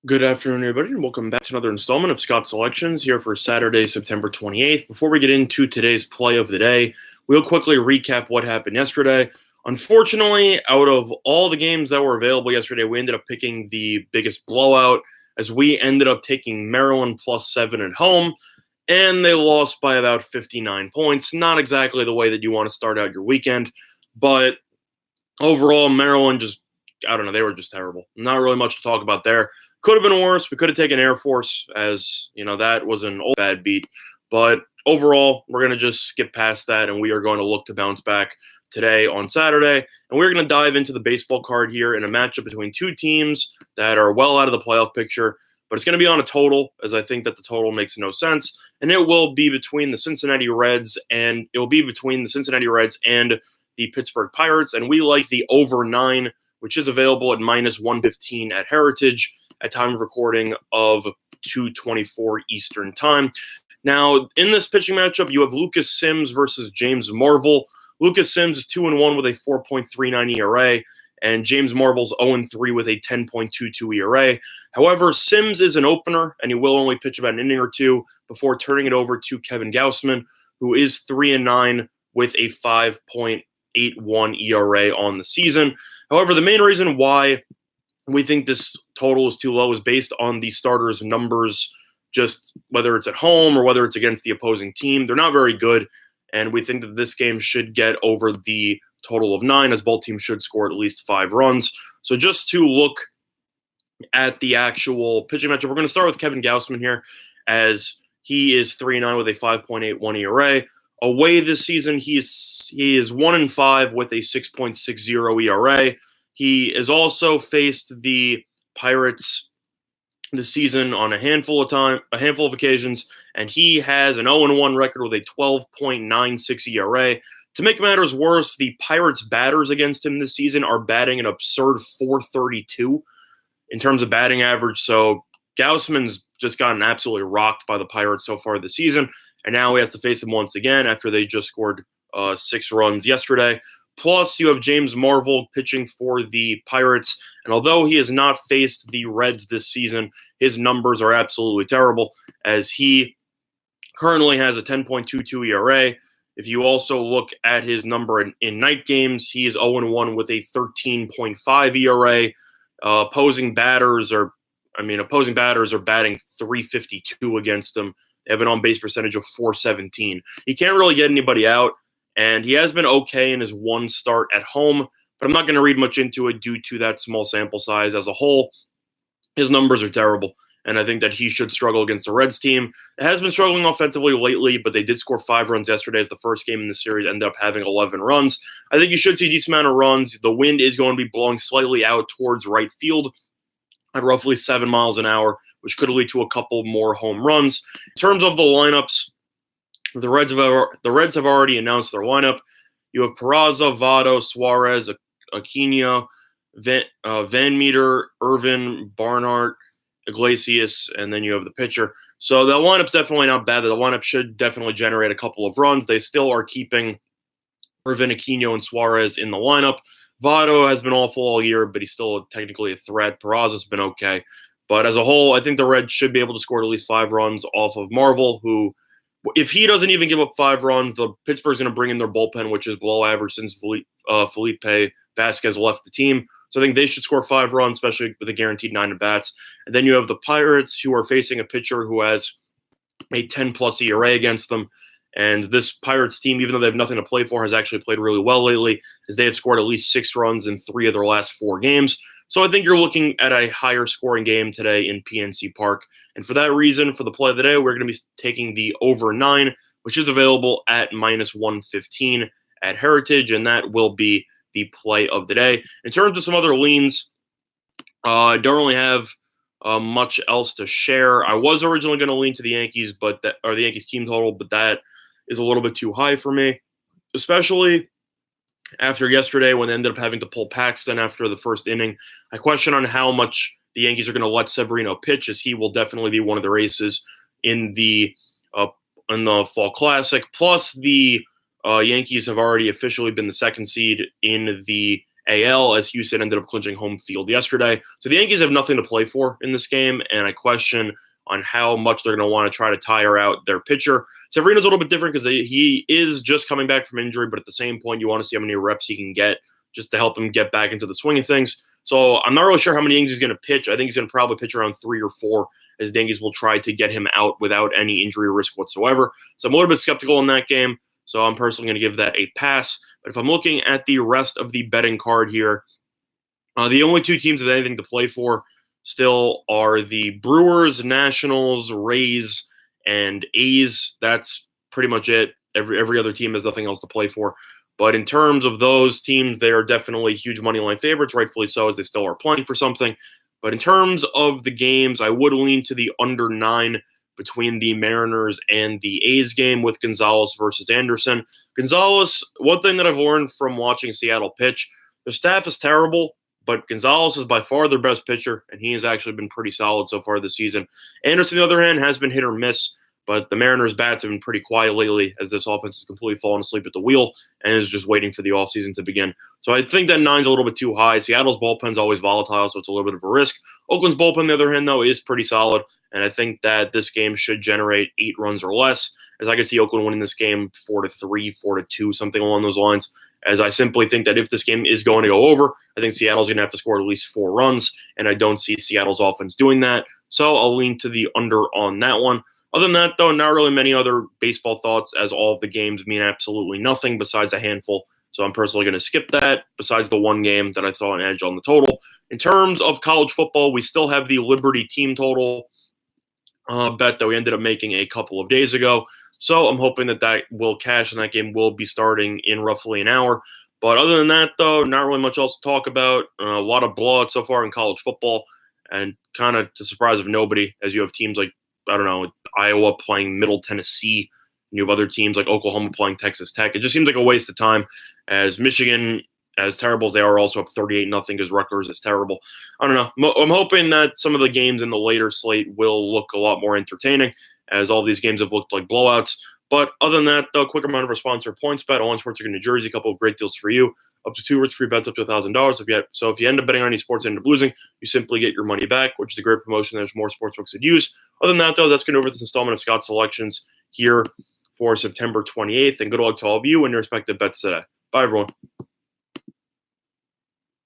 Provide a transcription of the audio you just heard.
Good afternoon, everybody, and welcome back to another installment of Scott's Selections here for Saturday, September 28th. Before we get into today's play of the day, we'll quickly recap what happened yesterday. Unfortunately, out of all the games that were available yesterday, we ended up picking the biggest blowout as we ended up taking Maryland +7 at home, and they lost by about 59 points. Not exactly the way that you want to start out your weekend, but overall, Maryland they were just terrible. Not really much to talk about there. Could have been worse. We could have taken Air Force, as that was an old bad beat. But overall, we're going to just skip past that, and we are going to look to bounce back today on Saturday. And we're going to dive into the baseball card here in a matchup between two teams that are well out of the playoff picture. But it's going to be on a total, as I think that the total makes no sense. And it will be between the Cincinnati Reds and the Pittsburgh Pirates. And we like the over 9, which is available at -115 at Heritage at time of recording of 2:24 Eastern Time. Now, in this pitching matchup, you have Lucas Sims versus James Marvel. Lucas Sims is 2-1 with a 4.39 ERA, and James Marvel's 0-3 with a 10.22 ERA. However, Sims is an opener, and he will only pitch about an inning or two before turning it over to Kevin Gausman, who is 3-9 with a 5.81 ERA on the season. However, the main reason why we think this total is too low is based on the starters' numbers, just whether it's at home or whether it's against the opposing team. They're not very good, and we think that this game should get over the total of 9, as both teams should score at least 5 runs. So just to look at the actual pitching matchup, we're going to start with Kevin Gausman here, as he is 3-9 with a 5.81 ERA. Away this season, he is 1-5 with a 6.60 ERA. He has also faced the Pirates this season on a handful of occasions, and he has an 0-1 record with a 12.96 ERA. To make matters worse, the Pirates batters against him this season are batting an absurd .432 in terms of batting average. So Gausman's just gotten absolutely rocked by the Pirates so far this season, and now he has to face them once again after they just scored 6 runs yesterday. Plus, you have James Marvel pitching for the Pirates, and although he has not faced the Reds this season, his numbers are absolutely terrible, as he currently has a 10.22 ERA. If you also look at his number in night games, he is 0-1 with a 13.5 ERA. Opposing batters are batting .352 against him. They have an on-base percentage of .417. He can't really get anybody out, and he has been okay in his one start at home, but I'm not going to read much into it due to that small sample size. As a whole, his numbers are terrible, and I think that he should struggle against the Reds team. It has been struggling offensively lately, but they did score 5 runs yesterday as the first game in the series ended up having 11 runs. I think you should see a decent amount of runs. The wind is going to be blowing slightly out towards right field at roughly 7 miles an hour, which could lead to a couple more home runs. In terms of the lineups, the Reds have already announced their lineup. You have Peraza, Votto, Suarez, Aquino, Van Meter, Irvin, Barnhart, Iglesias, and then you have the pitcher. So the lineup's definitely not bad. The lineup should definitely generate a couple of runs. They still are keeping Irvin, Aquino, and Suarez in the lineup. Votto has been awful all year, but he's still technically a threat. Peraza's been okay. But as a whole, I think the Reds should be able to score at least 5 runs off of Marvel, who, if he doesn't even give up 5 runs, the Pittsburgh's going to bring in their bullpen, which is below average since Felipe Vasquez left the team. So I think they should score 5 runs, especially with a guaranteed 9 at-bats. And then you have the Pirates, who are facing a pitcher who has a 10-plus ERA against them. And this Pirates team, even though they have nothing to play for, has actually played really well lately, as they have scored at least 6 runs in 3 of their last 4 games. So I think you're looking at a higher scoring game today in PNC Park. And for that reason, for the play of the day, we're going to be taking the over 9, which is available at -115 at Heritage, and that will be the play of the day. In terms of some other leans, I don't really have much else to share. I was originally going to lean to the Yankees, or the Yankees team total, but that is a little bit too high for me, especially after yesterday when they ended up having to pull Paxton after the first inning. I question on how much the Yankees are going to let Severino pitch, as he will definitely be one of their aces in the Fall Classic. Plus, the Yankees have already officially been the 2nd seed in the AL, as Houston ended up clinching home field yesterday. So the Yankees have nothing to play for in this game, and I question on how much they're going to want to try to tire out their pitcher. Severino's a little bit different because he is just coming back from injury, but at the same point, you want to see how many reps he can get just to help him get back into the swing of things. So I'm not really sure how many innings he's going to pitch. I think he's going to probably pitch around 3 or 4, as the Yankees will try to get him out without any injury risk whatsoever. So I'm a little bit skeptical in that game. So I'm personally going to give that a pass. But if I'm looking at the rest of the betting card here, the only 2 teams with anything to play for still are the Brewers, Nationals, Rays, and A's. That's pretty much it. Every other team has nothing else to play for. But in terms of those teams, they are definitely huge money line favorites, rightfully so, as they still are playing for something. But in terms of the games, I would lean to the under 9 between the Mariners and the A's game with Gonzalez versus Anderson. Gonzalez, one thing that I've learned from watching Seattle pitch, the staff is terrible, but Gonzalez is by far their best pitcher, and he has actually been pretty solid so far this season. Anderson, on the other hand, has been hit or miss, but the Mariners' bats have been pretty quiet lately, as this offense has completely fallen asleep at the wheel and is just waiting for the offseason to begin. So I think that 9's a little bit too high. Seattle's bullpen's always volatile, so it's a little bit of a risk. Oakland's bullpen, on the other hand, though, is pretty solid, and I think that this game should generate 8 runs or less, as I can see Oakland winning this game 4-3, 4-2, something along those lines, as I simply think that if this game is going to go over, I think Seattle's going to have to score at least 4 runs, and I don't see Seattle's offense doing that. So I'll lean to the under on that one. Other than that, though, not really many other baseball thoughts, as all of the games mean absolutely nothing besides a handful. So I'm personally going to skip that, besides the one game that I saw an edge on the total. In terms of college football, we still have the Liberty team total bet that we ended up making a couple of days ago. So I'm hoping that that will cash, and that game will be starting in roughly an hour. But other than that, though, not really much else to talk about. A lot of blowout so far in college football, and kind of to surprise of nobody, as you have teams like, I don't know, Iowa playing Middle Tennessee, and you have other teams like Oklahoma playing Texas Tech. It just seems like a waste of time, as Michigan, as terrible as they are, also up 38-0 because Rutgers is terrible. I don't know. I'm hoping that some of the games in the later slate will look a lot more entertaining, as all these games have looked like blowouts. But other than that, though, quick reminder of our sponsor, PointsBet, Online Sports in New Jersey. A couple of great deals for you. Up to 2 risk-free bets up to $1,000. So if you end up betting on any sports and end up losing, you simply get your money back, which is a great promotion. There's more sportsbooks to use. Other than that, though, that's going to over this installment of Scott's Selections here for September 28th. And good luck to all of you and your respective bets today. Bye, everyone.